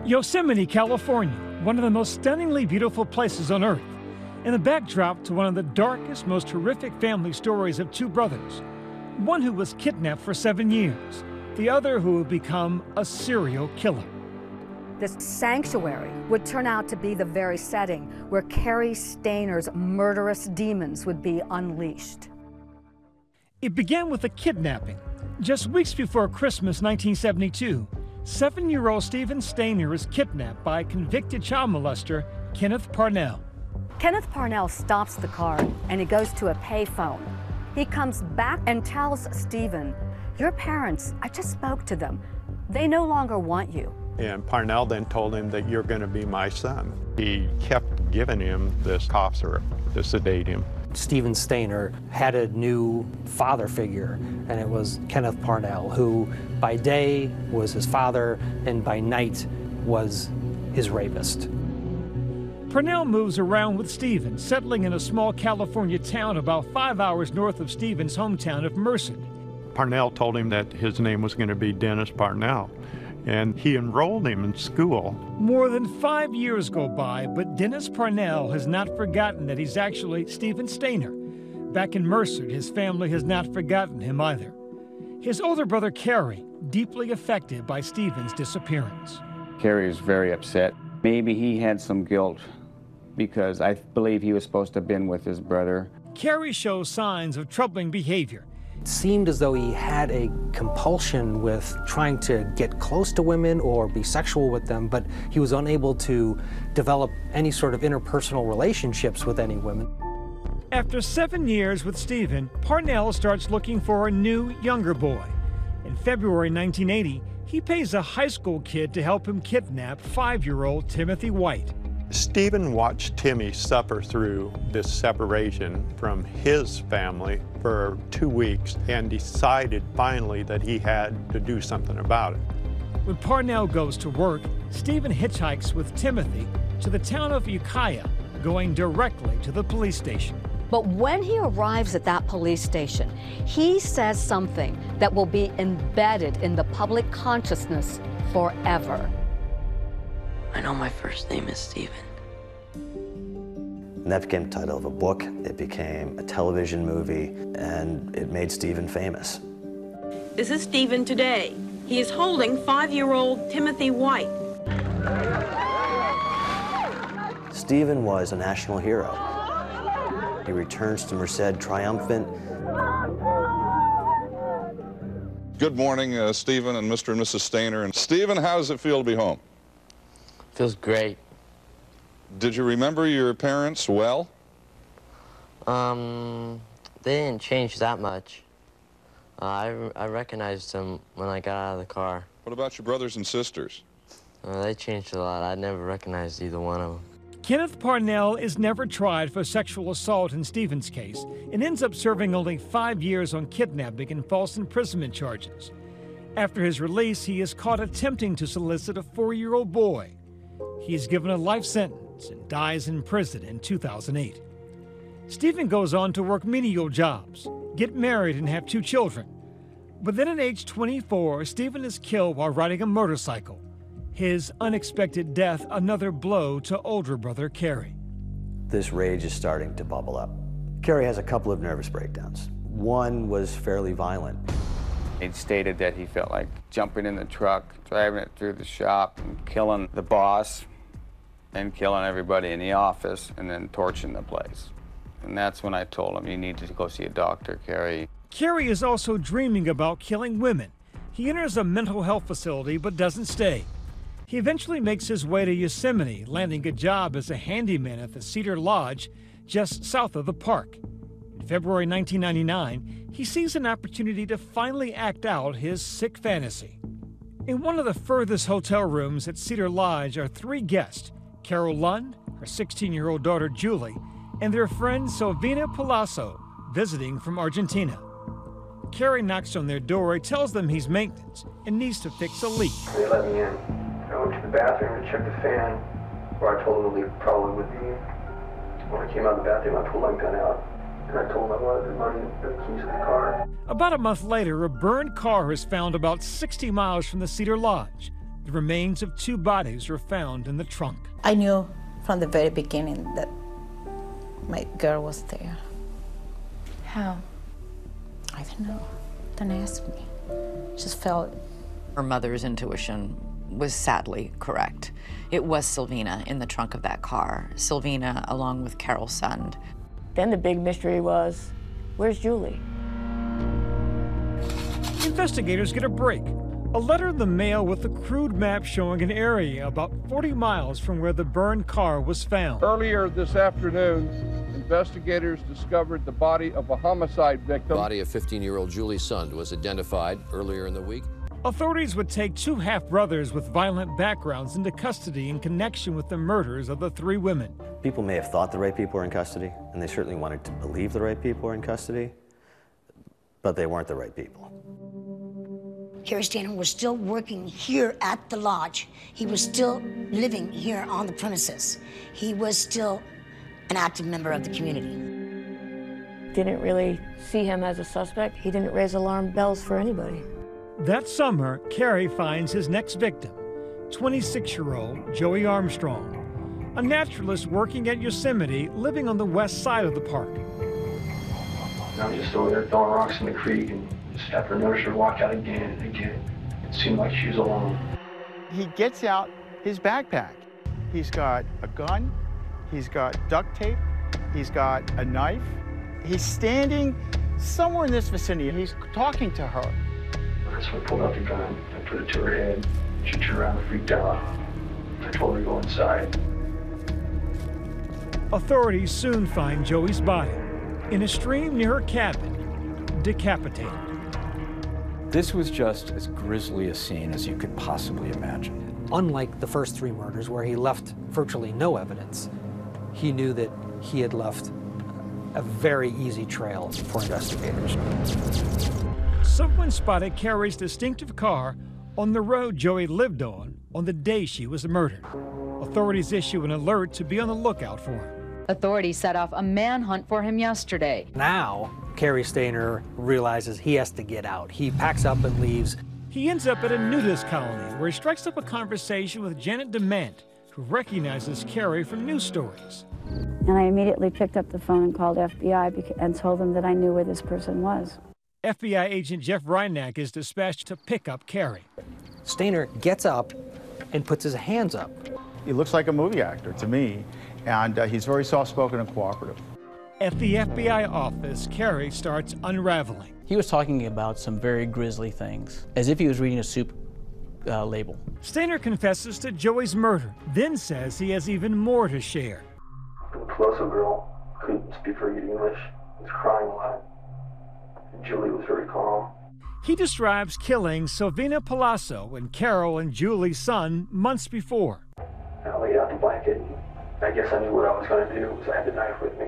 Yosemite, California, one of the most stunningly beautiful places on Earth, and the backdrop to one of the darkest, most horrific family stories of two brothers. One who was kidnapped for 7 years, the other who would become a serial killer. This sanctuary would turn out to be the very setting where Cary Stayner's murderous demons would be unleashed. It began with a kidnapping. Just weeks before Christmas 1972, 7-year-old Stephen Stayner is kidnapped by convicted child molester Kenneth Parnell. Kenneth Parnell stops the car and he goes to a payphone. He comes back and tells Stephen, "Your parents, I just spoke to them. They no longer want you." And Parnell then told him that you're going to be my son. He kept giving him this cough syrup to sedate him. Stephen Stayner had a new father figure, and it was Kenneth Parnell, who by day was his father and by night was his rapist. Parnell moves around with Stephen, settling in a small California town about 5 hours north of Stephen's hometown of Merced. Parnell told him that his name was going to be Dennis Parnell, and he enrolled him in school. More than 5 years go by, but Dennis Parnell has not forgotten that he's actually Stephen Stayner. Back in Merced, his family has not forgotten him either. His older brother, Cary, deeply affected by Stephen's disappearance. Cary is very upset. Maybe he had some guilt because I believe he was supposed to have been with his brother. Cary shows signs of troubling behavior. It seemed as though he had a compulsion with trying to get close to women or be sexual with them, but he was unable to develop any sort of interpersonal relationships with any women. After 7 years with Stephen, Parnell starts looking for a new, younger boy. In February 1980, he pays a high school kid to help him kidnap 5-year-old Timothy White. Stephen watched Timmy suffer through this separation from his family for 2 weeks and decided finally that he had to do something about it. When Parnell goes to work, Stephen hitchhikes with Timothy to the town of Ukiah, going directly to the police station. But when he arrives at that police station, he says something that will be embedded in the public consciousness forever. I know my first name is Stephen. And that became the title of a book, it became a television movie, and it made Stephen famous. This is Stephen today. He is holding 5-year-old Timothy White. Stephen was a national hero. He returns to Merced triumphant. Good morning, Stephen and Mr. and Mrs. Stayner. And Stephen, how does it feel to be home? Feels great. Did you remember your parents well? They didn't change that much. I recognized them when I got out of the car. What about your brothers and sisters? They changed a lot. I never recognized either one of them. Kenneth Parnell is never tried for sexual assault in Stephen's case and ends up serving only 5 years on kidnapping and false imprisonment charges. After his release, he is caught attempting to solicit a 4-year-old boy. He is given a life sentence and dies in prison in 2008. Stephen goes on to work menial jobs, get married, and have 2 children. But then at age 24, Stephen is killed while riding a motorcycle. His unexpected death, another blow to older brother Cary. This rage is starting to bubble up. Cary has a couple of nervous breakdowns. One was fairly violent. He stated that he felt like jumping in the truck, driving it through the shop, and killing the boss, and killing everybody in the office, and then torching the place. And that's when I told him, you need to go see a doctor, Cary. Cary is also dreaming about killing women. He enters a mental health facility but doesn't stay. He eventually makes his way to Yosemite, landing a job as a handyman at the Cedar Lodge just south of the park. In February 1999, he sees an opportunity to finally act out his sick fantasy. In one of the furthest hotel rooms at Cedar Lodge are 3 guests, Carol Lund, her 16-year-old daughter Julie, and their friend Silvina Palazzo, visiting from Argentina. Cary knocks on their door. He tells them he's maintenance and needs to fix a leak. They let me in. I went to the bathroom to check the fan, where I told them the leak probably would be. When I came out of the bathroom, I pulled my gun out, and I told them I wanted the money and the keys to the car. About a month later, a burned car is found about 60 miles from the Cedar Lodge. The remains of 2 bodies were found in the trunk. I knew from the very beginning that my girl was there. How? I don't know. Don't ask me. Just felt. Her mother's intuition was sadly correct. It was Sylvina in the trunk of that car. Sylvina along with Carol's son. Then the big mystery was, where's Julie? Investigators get a break. A letter in the mail with a crude map showing an area about 40 miles from where the burned car was found. Earlier this afternoon, investigators discovered the body of a homicide victim. The body of 15-year-old Julie Sund was identified earlier in the week. Authorities would take 2 half-brothers with violent backgrounds into custody in connection with the murders of the 3 women. People may have thought the right people were in custody, and they certainly wanted to believe the right people were in custody, but they weren't the right people. Cary Stayner was still working here at the lodge. He was still living here on the premises. He was still an active member of the community. Didn't really see him as a suspect. He didn't raise alarm bells for anybody. That summer, Cary finds his next victim, 26-year-old Joey Armstrong, a naturalist working at Yosemite, living on the west side of the park. And I'm just over there throwing rocks in the creek, and just after I noticed her walk out again and again, it seemed like she was alone. He gets out his backpack. He's got a gun, he's got duct tape, he's got a knife. He's standing somewhere in this vicinity, and he's talking to her. So I pulled out the gun, I put it to her head. She turned around and freaked out. I told her to go inside. Authorities soon find Joey's body in a stream near her cabin, decapitated. This was just as grisly a scene as you could possibly imagine. Unlike the first 3 murders where he left virtually no evidence, he knew that he had left a very easy trail for investigators. Someone spotted Cary's distinctive car on the road Joey lived on the day she was murdered. Authorities issue an alert to be on the lookout for him. Authorities set off a manhunt for him yesterday. Now, Cary Stayner realizes he has to get out. He packs up and leaves. He ends up at a nudist colony where he strikes up a conversation with Janet DeMant, who recognizes Cary from news stories. And I immediately picked up the phone and called FBI and told them that I knew where this person was. FBI agent Jeff Reinach is dispatched to pick up Cary. Stayner gets up and puts his hands up. He looks like a movie actor to me, and he's very soft-spoken and cooperative. At the FBI office, Cary starts unraveling. He was talking about some very grisly things, as if he was reading a soup label. Stayner confesses to Joey's murder, then says he has even more to share. The Peloso girl couldn't speak very good English, was crying a lot. Julie was very calm. He describes killing Sylvina Palazzo and Carol and Julie's son months before. I laid out the blanket, and I guess I knew what I was going to do, so I had the knife with me.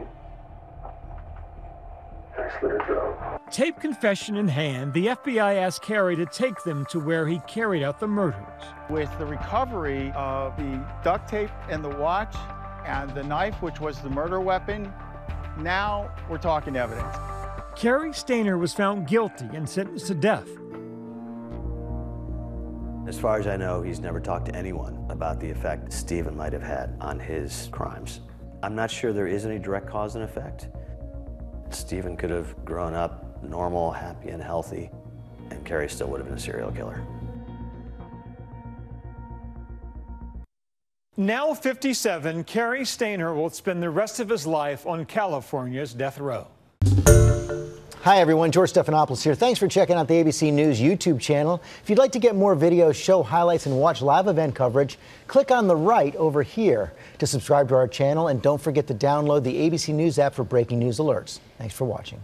And I slit her throat. Taped confession in hand, the FBI asked Cary to take them to where he carried out the murders. With the recovery of the duct tape and the watch and the knife, which was the murder weapon, now we're talking evidence. Cary Stayner was found guilty and sentenced to death. As far as I know, he's never talked to anyone about the effect Stephen might have had on his crimes. I'm not sure there is any direct cause and effect. Stephen could have grown up normal, happy, and healthy, and Cary still would have been a serial killer. Now 57, Cary Stayner will spend the rest of his life on California's death row. Hi everyone, George Stephanopoulos here. Thanks for checking out the ABC News YouTube channel. If you'd like to get more videos, show highlights, and watch live event coverage, click on the right over here to subscribe to our channel, and don't forget to download the ABC News app for breaking news alerts. Thanks for watching.